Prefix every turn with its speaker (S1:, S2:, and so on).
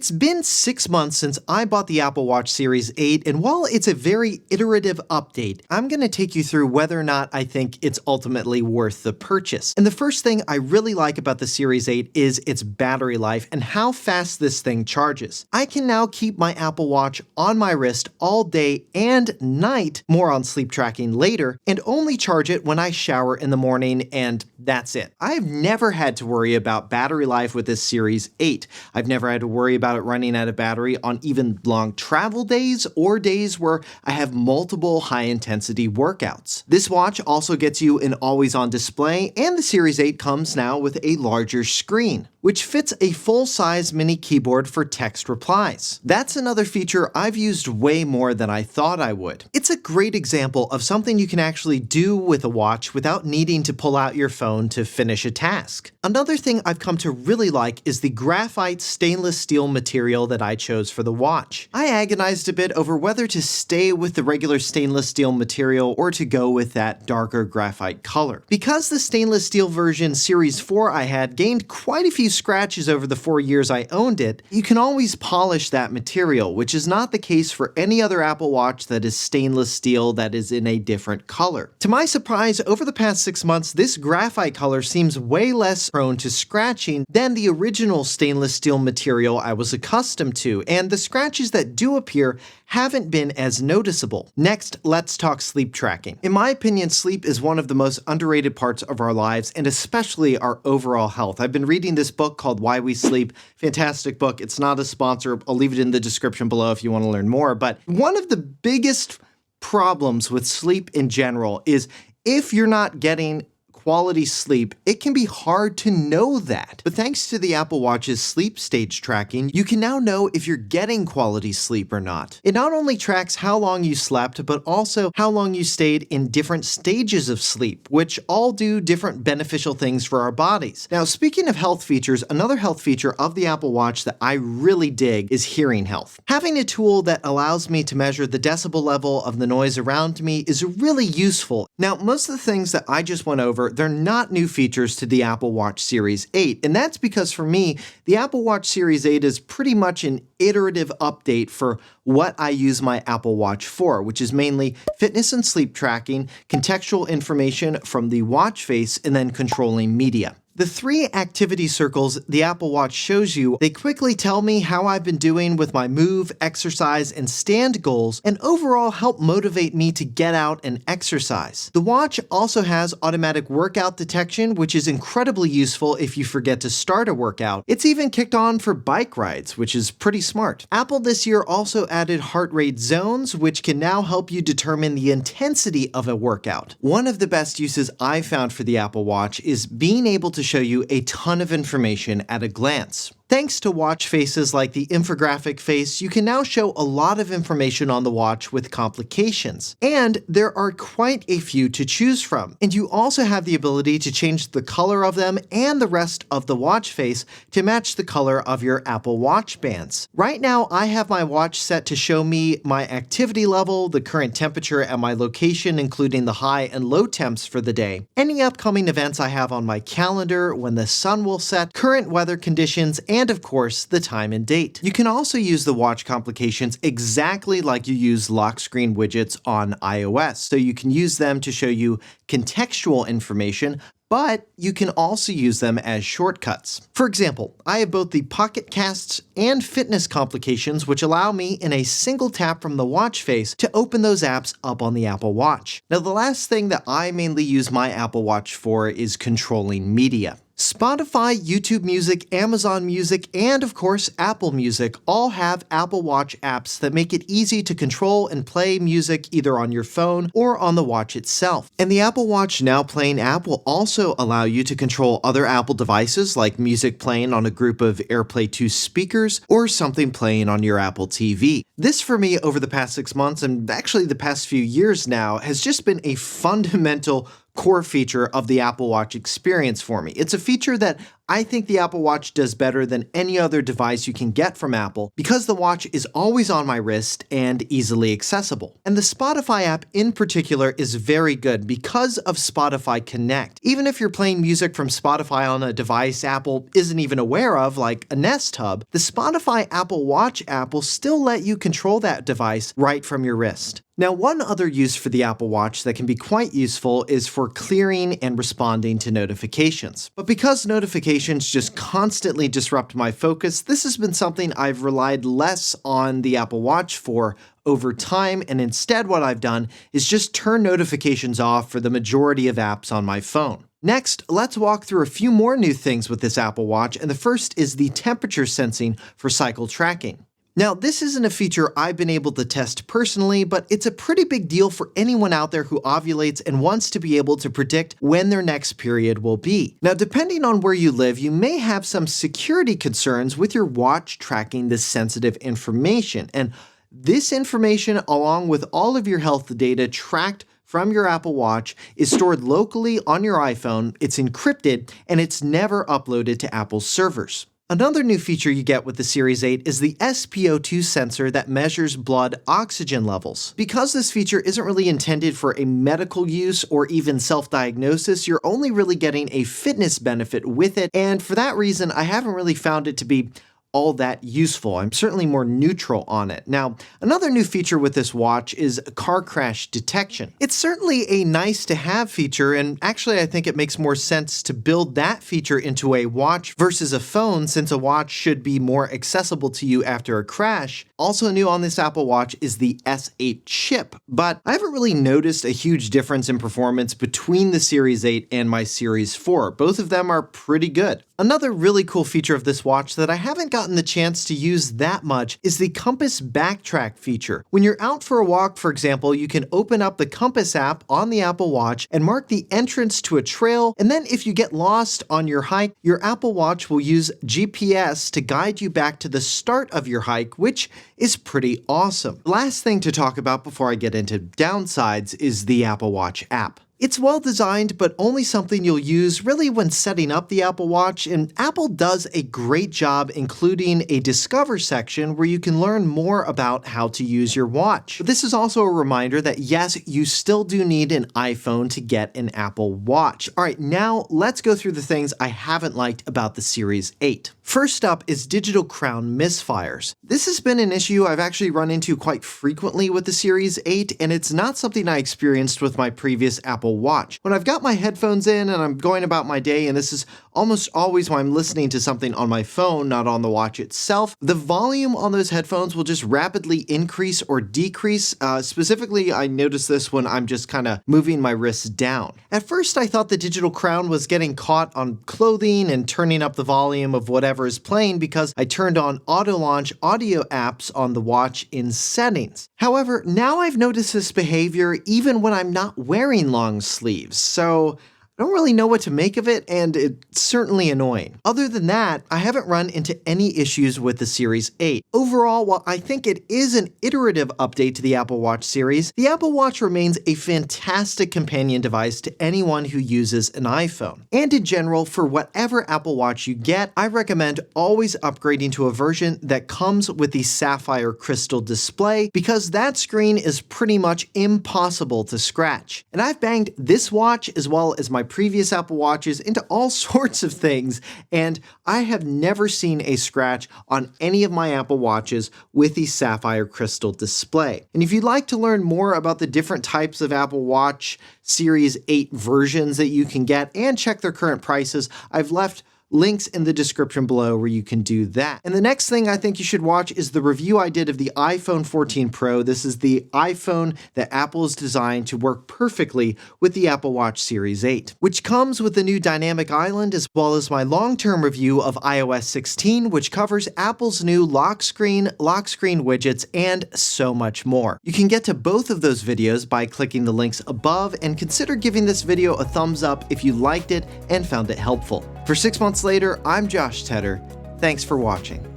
S1: It's been 6 months since I bought the Apple Watch Series 8, and while it's a very iterative update, I'm going to take you through whether or not I think it's ultimately worth the purchase. And the first thing I really like about the Series 8 is its battery life and how fast this thing charges. I can now keep my Apple Watch on my wrist all day and night, more on sleep tracking later, and only charge it when I shower in the morning, and that's it. I've never had to worry about battery life with this Series 8. I've never had to worry about it running out of battery on even long travel days or days where I have multiple high-intensity workouts. This watch also gets you an always-on display, and the Series 8 comes now with a larger screen, which fits a full-size mini keyboard for text replies. That's another feature I've used way more than I thought I would. It's a great example of something you can actually do with a watch without needing to pull out your phone to finish a task. Another thing I've come to really like is the graphite stainless steel material that I chose for the watch. I agonized a bit over whether to stay with the regular stainless steel material or to go with that darker graphite color. Because the stainless steel version Series 4 I had gained quite a few scratches over the 4 years I owned it, you can always polish that material, which is not the case for any other Apple Watch that is stainless steel that is in a different color. To my surprise, over the past 6 months, this graphite color seems way less prone to scratching than the original stainless steel material I was accustomed to, and the scratches that do appear haven't been as noticeable. Next, let's talk sleep tracking. In my opinion, sleep is one of the most underrated parts of our lives, and especially our overall health. I've been reading this book called Why We Sleep. Fantastic book. It's not a sponsor. I'll leave it in the description below if you want to learn more. But one of the biggest problems with sleep in general is if you're not getting quality sleep, it can be hard to know that. But thanks to the Apple Watch's sleep stage tracking, you can now know if you're getting quality sleep or not. It not only tracks how long you slept, but also how long you stayed in different stages of sleep, which all do different beneficial things for our bodies. Now, speaking of health features, another health feature of the Apple Watch that I really dig is hearing health. Having a tool that allows me to measure the decibel level of the noise around me is really useful. Now, most of the things that I just went over, they're not new features to the Apple Watch Series 8, and that's because for me, the Apple Watch Series 8 is pretty much an iterative update for what I use my Apple Watch for, which is mainly fitness and sleep tracking, contextual information from the watch face, and then controlling media. The 3 activity circles the Apple Watch shows you, they quickly tell me how I've been doing with my move, exercise, and stand goals, and overall help motivate me to get out and exercise. The watch also has automatic workout detection, which is incredibly useful if you forget to start a workout. It's even kicked on for bike rides, which is pretty smart. Apple this year also added heart rate zones, which can now help you determine the intensity of a workout. One of the best uses I've found for the Apple Watch is being able to show you a ton of information at a glance. Thanks to watch faces like the infographic face, you can now show a lot of information on the watch with complications. And there are quite a few to choose from. And you also have the ability to change the color of them and the rest of the watch face to match the color of your Apple Watch bands. Right now, I have my watch set to show me my activity level, the current temperature, and my location, including the high and low temps for the day, any upcoming events I have on my calendar, when the sun will set, current weather conditions, and of course, the time and date. You can also use the watch complications exactly like you use lock screen widgets on iOS, so you can use them to show you contextual information, but you can also use them as shortcuts. For example, I have both the Pocket Casts and Fitness complications, which allow me in a single tap from the watch face to open those apps up on the Apple Watch. Now, the last thing that I mainly use my Apple Watch for is controlling media. Spotify, YouTube Music, Amazon Music, and of course Apple Music all have Apple Watch apps that make it easy to control and play music either on your phone or on the watch itself. And the Apple Watch Now Playing app will also allow you to control other Apple devices like music playing on a group of AirPlay 2 speakers or something playing on your Apple TV. This for me over the past 6 months and actually the past few years now has just been a fundamental core feature of the Apple Watch experience for me. It's a feature that I think the Apple Watch does better than any other device you can get from Apple because the watch is always on my wrist and easily accessible. And the Spotify app in particular is very good because of Spotify Connect. Even if you're playing music from Spotify on a device Apple isn't even aware of, like a Nest Hub, the Spotify Apple Watch app will still let you control that device right from your wrist. Now, one other use for the Apple Watch that can be quite useful is for clearing and responding to notifications. But because notifications just constantly disrupt my focus, this has been something I've relied less on the Apple Watch for over time, and instead what I've done is just turn notifications off for the majority of apps on my phone. Next, let's walk through a few more new things with this Apple Watch, and the first is the temperature sensing for cycle tracking. Now, this isn't a feature I've been able to test personally, but it's a pretty big deal for anyone out there who ovulates and wants to be able to predict when their next period will be. Now, depending on where you live, you may have some security concerns with your watch tracking this sensitive information. And this information, along with all of your health data tracked from your Apple Watch, is stored locally on your iPhone, it's encrypted, and it's never uploaded to Apple's servers. Another new feature you get with the Series 8 is the SpO2 sensor that measures blood oxygen levels. Because this feature isn't really intended for a medical use or even self-diagnosis, you're only really getting a fitness benefit with it, and for that reason, I haven't really found it to be all that useful. I'm certainly more neutral on it. Now, another new feature with this watch is car crash detection. It's certainly a nice to have feature, and actually I think it makes more sense to build that feature into a watch versus a phone, since a watch should be more accessible to you after a crash. Also new on this Apple Watch is the S8 chip, but I haven't really noticed a huge difference in performance between the Series 8 and my Series 4. Both of them are pretty good. Another really cool feature of this watch that I haven't gotten the chance to use that much is the Compass Backtrack feature. When you're out for a walk, for example, you can open up the Compass app on the Apple Watch and mark the entrance to a trail, and then if you get lost on your hike, your Apple Watch will use GPS to guide you back to the start of your hike, which is pretty awesome. Last thing to talk about before I get into downsides is the Apple Watch app. It's well designed, but only something you'll use really when setting up the Apple Watch, and Apple does a great job including a Discover section where you can learn more about how to use your watch. But this is also a reminder that yes, you still do need an iPhone to get an Apple Watch. Alright, now let's go through the things I haven't liked about the Series 8. First up is digital crown misfires. This has been an issue I've actually run into quite frequently with the Series 8, and it's not something I experienced with my previous Apple Watch. When I've got my headphones in and I'm going about my day, and this is almost always when I'm listening to something on my phone, not on the watch itself, the volume on those headphones will just rapidly increase or decrease. Specifically, I notice this when I'm just kind of moving my wrists down. At first, I thought the digital crown was getting caught on clothing and turning up the volume of whatever is playing because I turned on auto launch audio apps on the watch in settings. However, now I've noticed this behavior even when I'm not wearing long sleeves, so I don't really know what to make of it, and it's certainly annoying. Other than that, I haven't run into any issues with the Series 8. Overall, while I think it is an iterative update to the Apple Watch series, the Apple Watch remains a fantastic companion device to anyone who uses an iPhone. And in general, for whatever Apple Watch you get, I recommend always upgrading to a version that comes with the Sapphire Crystal display, because that screen is pretty much impossible to scratch. And I've banged this watch as well as my previous Apple Watches into all sorts of things, and I have never seen a scratch on any of my Apple Watches with the Sapphire Crystal display. And if you'd like to learn more about the different types of Apple Watch Series 8 versions that you can get and check their current prices, I've left links in the description below where you can do that. And the next thing I think you should watch is the review I did of the iPhone 14 Pro. This is the iPhone that Apple has designed to work perfectly with the Apple Watch Series 8, which comes with the new Dynamic Island, as well as my long-term review of iOS 16, which covers Apple's new lock screen widgets, and so much more. You can get to both of those videos by clicking the links above, and consider giving this video a thumbs up if you liked it and found it helpful. For 6 months later, I'm Josh Tedder. Thanks for watching.